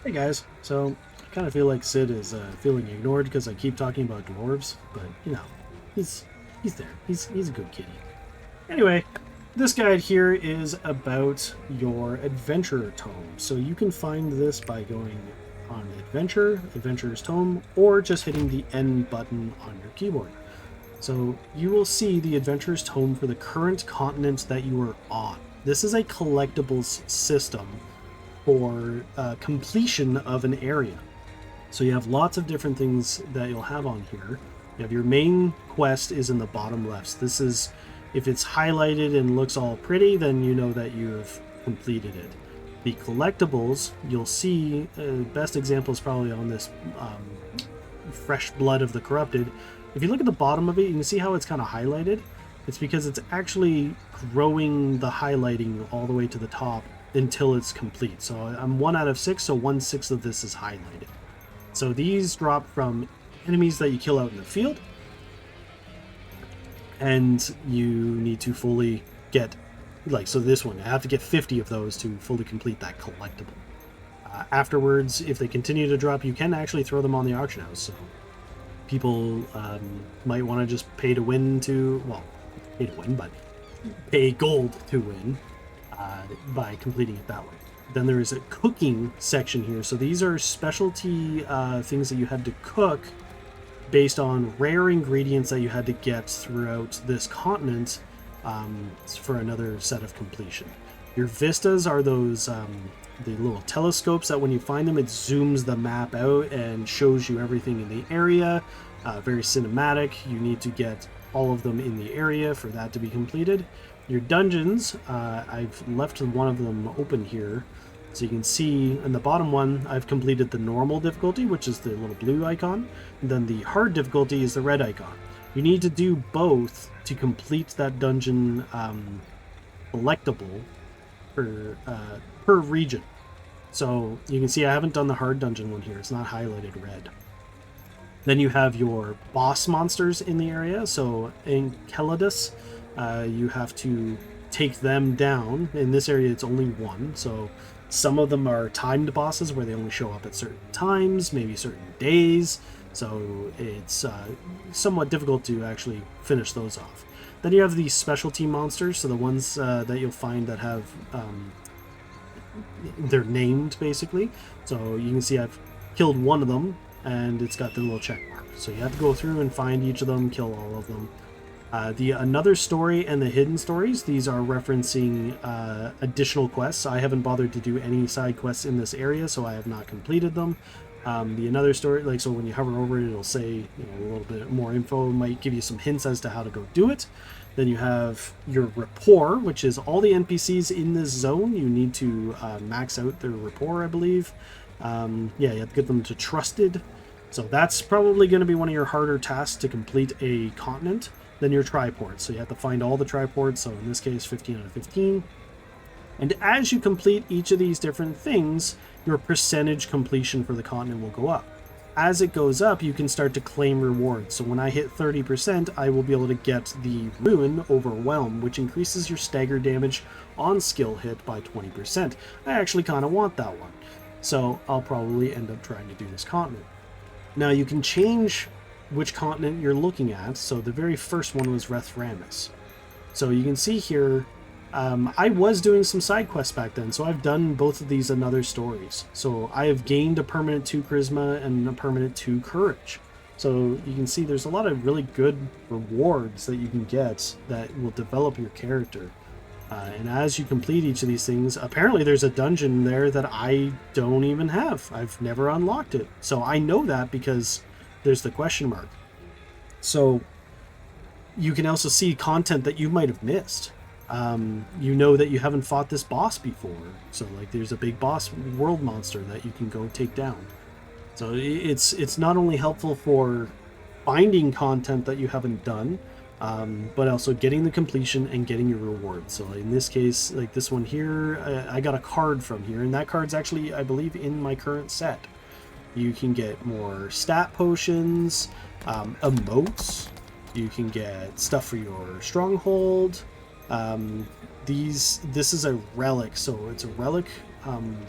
Hey guys, so I kind of feel like Sid is feeling ignored because I keep talking about dwarves, but you know, he's he's there. He's a good kitty. Anyway, this guide here is about your adventurer tome. So you can find this by going on adventurer's tome, or just hitting the N button on your keyboard. So you will see the adventurer's tome for the current continent that you are on. This is a collectibles system for completion of an area. So you have lots of different things that you'll have on here. You have your main quest is in the bottom left. This is, if it's highlighted and looks all pretty, then you know that you have completed it. The collectibles, you'll see, best example is probably on this Fresh Blood of the Corrupted. If you look at the bottom of it, you can see how it's kind of highlighted. It's because it's actually growing the highlighting all the way to the top until it's complete. So I'm 1 out of 6, so 1/6 of this is highlighted. So these drop from enemies that you kill out in the field, and you need to fully get, like, so this one, I have to get 50 of those to fully complete that collectible. Afterwards, if they continue to drop, you can actually throw them on the auction house. So people might want to just pay to win to, well, pay to win, but pay gold to win by completing it that way. Then there is a cooking section here. So these are specialty things that you had to cook based on rare ingredients that you had to get throughout this continent for another set of completion. Your vistas are those the little telescopes that when you find them, it zooms the map out and shows you everything in the area. Very cinematic. You need to get all of them in the area for that to be completed. Your dungeons, I've left one of them open here. So you can see in the bottom one, I've completed the normal difficulty, which is the little blue icon. And then the hard difficulty is the red icon. You need to do both to complete that dungeon collectible per region. So you can see I haven't done the hard dungeon one here. It's not highlighted red. Then you have your boss monsters in the area. So in Enceladus, you have to take them down. In this area, it's only one. So some of them are timed bosses where they only show up at certain times, maybe certain days. So it's somewhat difficult to actually finish those off. Then you have these specialty monsters. So the ones that you'll find that have... they're named, basically. So you can see I've killed one of them, and it's got the little check mark. So you have to go through and find each of them, kill all of them. The Another Story and the Hidden Stories, these are referencing additional quests. I haven't bothered to do any side quests in this area, so I have not completed them. The Another Story, like, so when you hover over it, it'll say, you know, a little bit more info. It might give you some hints as to how to go do it. Then you have your rapport, which is all the NPCs in this zone. You need to max out their rapport, I believe. Yeah, you have to get them to trusted. So that's probably going to be one of your harder tasks to complete a continent. Then your triports. So you have to find all the triports. So in this case, 15 out of 15. And as you complete each of these different things, your percentage completion for the continent will go up. As it goes up, you can start to claim rewards. So when I hit 30%, I will be able to get the Ruin Overwhelm, which increases your stagger damage on skill hit by 20%. I actually kind of want that one. So I'll probably end up trying to do this continent. Now you can change which continent you're looking at. So the very first one was Rethramis. So you can see here, I was doing some side quests back then, so I've done both of these Another Stories. So I have gained a permanent 2 Charisma and a permanent 2 Courage. So you can see there's a lot of really good rewards that you can get that will develop your character. And as you complete each of these things, apparently there's a dungeon there that I don't even have. I've never unlocked it. So I know that because there's the question mark. So you can also see content that you might have missed. You know that you haven't fought this boss before. So like there's a big boss world monster that you can go take down. So it's not only helpful for finding content that you haven't done, but also getting the completion and getting your rewards. So in this case, like this one here, I got a card from here, and that card's actually, I believe, in my current set. You can get more stat potions, emotes. You can get stuff for your stronghold. This is a relic, so it's a relic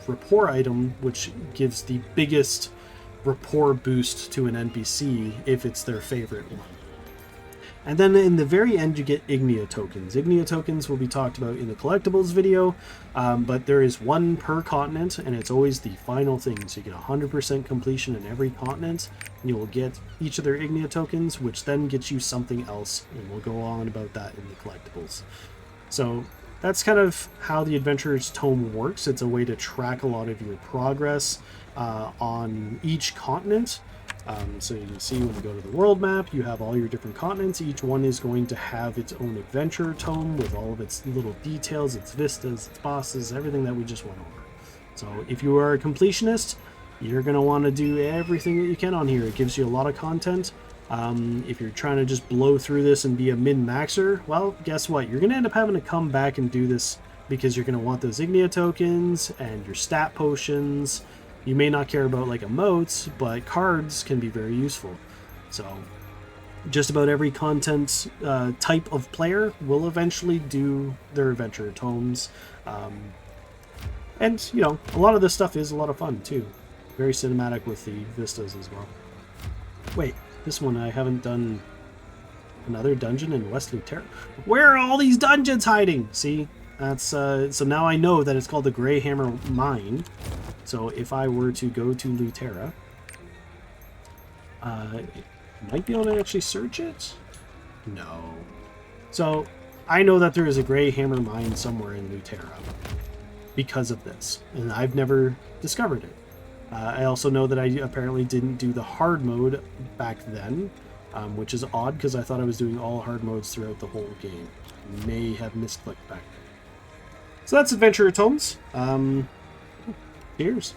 rapport item, which gives the biggest rapport boost to an NPC if it's their favorite one. And then in the very end, you get Ignia tokens. Ignia tokens will be talked about in the collectibles video, but there is one per continent, and it's always the final thing. So you get 100% completion in every continent, and you will get each of their Ignia tokens, which then gets you something else, and we'll go on about that in the collectibles. So that's kind of how the Adventurer's Tome works. It's a way to track a lot of your progress on each continent. So you can see when you go to the world map, you have all your different continents. Each one is going to have its own adventure tome with all of its little details, its vistas, its bosses, everything that we just went over. So if you are a completionist, you're going to want to do everything that you can on here. It gives you a lot of content. If you're trying to just blow through this and be a min-maxer, well, guess what? You're going to end up having to come back and do this because you're going to want those Ignia tokens and your stat potions. You may not care about like emotes, but cards can be very useful. So just about every content type of player will eventually do their adventure tomes. And, you know, a lot of this stuff is a lot of fun too. Very cinematic with the vistas as well. Wait, this one I haven't done another dungeon in West Luterra. Where are all these dungeons hiding? See, that's so now I know that it's called the Greyhammer Mine. So if I were to go to Luterra, might be able to actually search it? No. So I know that there is a Greyhammer Mine somewhere in Luterra because of this, and I've never discovered it. I also know that I apparently didn't do the hard mode back then, which is odd because I thought I was doing all hard modes throughout the whole game. I may have misclicked back then. So that's Adventurer Tomes. Cheers.